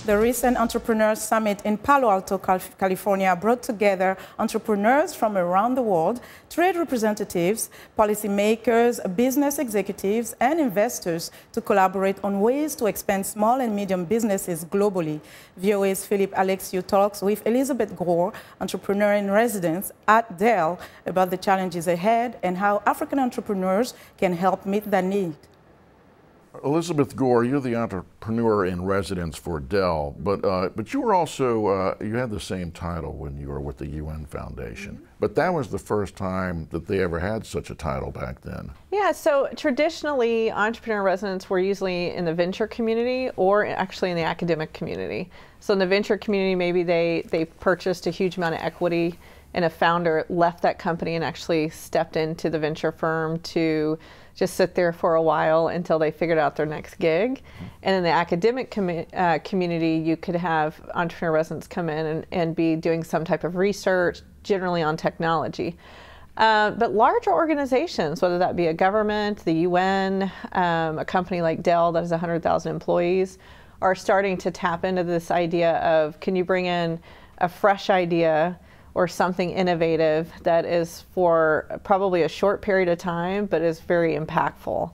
The recent Entrepreneurs Summit in Palo Alto, California brought together entrepreneurs from around the world, trade representatives, policymakers, business executives, and investors to collaborate on ways to expand small and medium businesses globally. VOA's Alexiou talks with Elizabeth Gore, entrepreneur in residence at Dell, about the challenges ahead and how African entrepreneurs can help meet that need. Elizabeth Gore, you're the entrepreneur in residence for Dell, but you were also, you had the same title when you were with the UN Foundation. But that was the first time that they ever had such a title back then. Yeah, so traditionally, entrepreneur residents were usually in the venture community or actually in the academic community. So in the venture community, maybe they purchased a huge amount of equity and a founder left that company and actually stepped into the venture firm to just sit there for a while until they figured out their next gig. And in the academic community, you could have entrepreneur residents come in and be doing some type of research, generally on technology. But larger organizations, whether that be a government, the UN, a company like Dell that has 100,000 employees, are starting to tap into this idea of, can you bring in a fresh idea or something innovative that is for probably a short period of time, but is very impactful.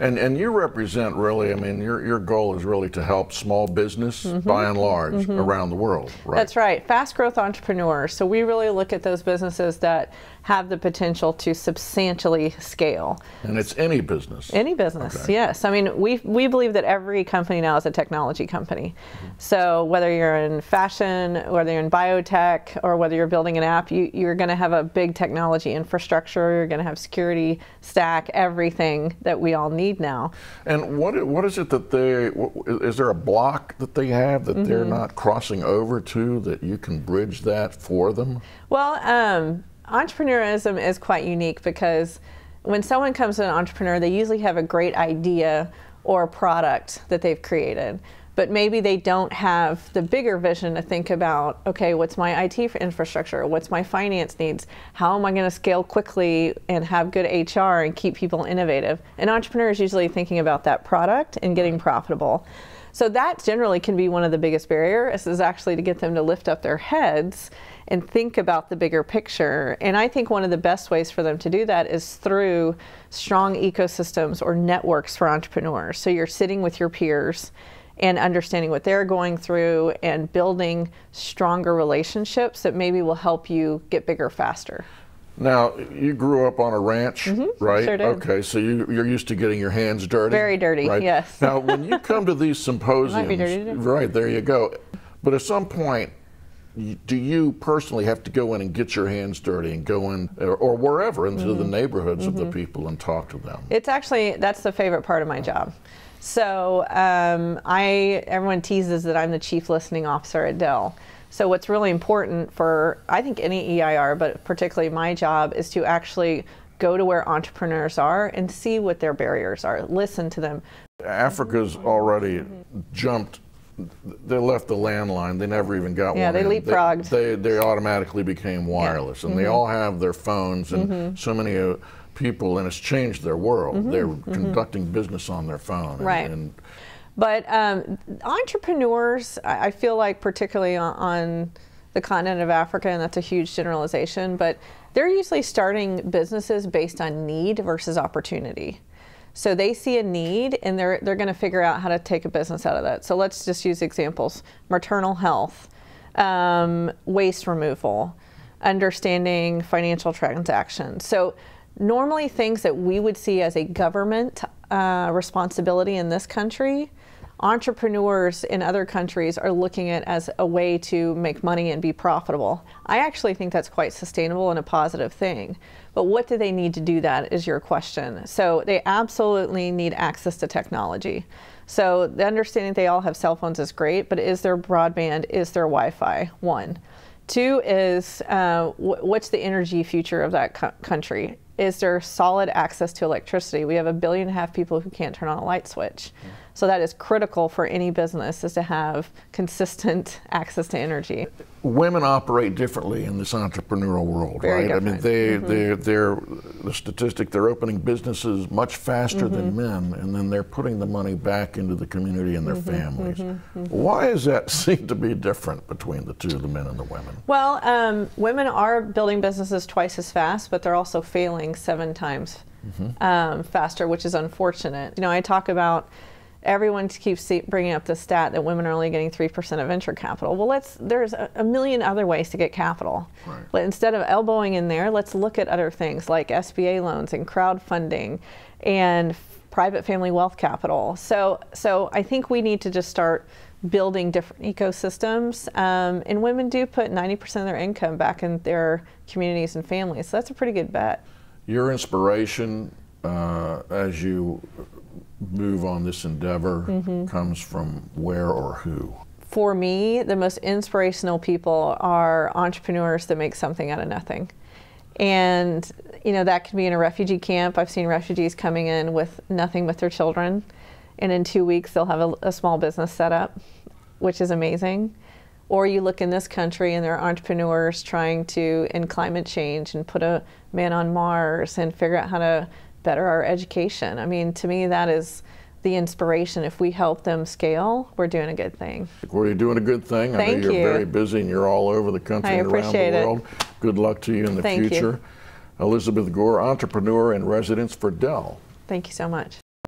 And you represent really, I mean, your goal is really to help small business, by and large, around the world, right? That's right, fast growth entrepreneurs. So we really look at those businesses that have the potential to substantially scale. And it's any business? Any business, okay. Yes. I mean, we believe that every company now is a technology company. So whether you're in fashion, whether you're in biotech, or whether you're building an app, you're going to have a big technology infrastructure, you're going to have security stack, everything that we all need now. And what is it that is there a block that they have that they're not crossing over to, that you can bridge that for them? Well, entrepreneurism is quite unique because when someone comes to an entrepreneur, they usually have a great idea or product that they've created, but maybe they don't have the bigger vision to think about, okay, what's my IT infrastructure? What's my finance needs? How am I going to scale quickly and have good HR and keep people innovative? An entrepreneur is usually thinking about that product and getting profitable. So that generally can be one of the biggest barriers, is actually to get them to lift up their heads and think about the bigger picture. And I think one of the best ways for them to do that is through strong ecosystems or networks for entrepreneurs. So you're sitting with your peers and understanding what they're going through and building stronger relationships that maybe will help you get bigger faster. Now, you grew up on a ranch, right? Sure did. Okay, so you're used to getting your hands dirty. Very dirty, right? yes. Now, when you come to these symposiums, Might be dirty today. right, there you go. But at some point, do you personally have to go in and get your hands dirty and go in, or wherever, into the neighborhoods of the people and talk to them? It's actually, that's the favorite part of my job. So everyone teases that I'm the chief listening officer at Dell. So what's really important for, I think, any EIR, but particularly my job, is to actually go to where entrepreneurs are and see what their barriers are, listen to them. Africa's already jumped. They left the landline. They never even got one. Yeah, they leapfrogged. They automatically became wireless, and they all have their phones, and so many people, and it's changed their world. They're conducting business on their phone. Right. But entrepreneurs, I feel like, particularly on the continent of Africa, and that's a huge generalization, but they're usually starting businesses based on need versus opportunity. So they see a need and they're going to figure out how to take a business out of that. So let's just use examples: maternal health, waste removal, understanding financial transactions. So normally things that we would see as a government responsibility in this country, entrepreneurs in other countries are looking at as a way to make money and be profitable. I actually think that's quite sustainable and a positive thing. But what do they need to do that is your question. So they absolutely need access to technology. So the understanding they all have cell phones is great, but is there broadband, is there Wi-Fi? One. Two is, what's the energy future of that country? Is there solid access to electricity? We have 1.5 billion people who can't turn on a light switch. So that is critical for any business, is to have consistent access to energy. Women operate differently in this entrepreneurial world, Very right? different. I mean, they're the statistic, they're opening businesses much faster than men, and then they're putting the money back into the community and their families. Why does that seem to be different between the two, the men and the women? Well, women are building businesses twice as fast, but they're also failing 7 times faster, which is unfortunate. You know, I talk about, everyone keeps bringing up the stat that women are only getting 3% of venture capital. Well, there's a million other ways to get capital. Right. But instead of elbowing in there, let's look at other things like SBA loans and crowdfunding and private family wealth capital. So I think we need to just start building different ecosystems. And women do put 90% of their income back in their communities and families. So that's a pretty good bet. Your inspiration as you move on this endeavor comes from where or who? For me, the most inspirational people are entrepreneurs that make something out of nothing. And you know, that could be in a refugee camp. I've seen refugees coming in with nothing but their children, and in 2 weeks they'll have a small business set up, which is amazing. Or you look in this country and there are entrepreneurs trying to end climate change and put a man on Mars and figure out how to better our education. I mean, to me, that is the inspiration. If we help them scale, we're doing a good thing. Well, you're doing a good thing. I know you're very busy and you're all over the country and around the world. Good luck to you in the future. You. Elizabeth Gore, entrepreneur in residence for Dell. Thank you so much.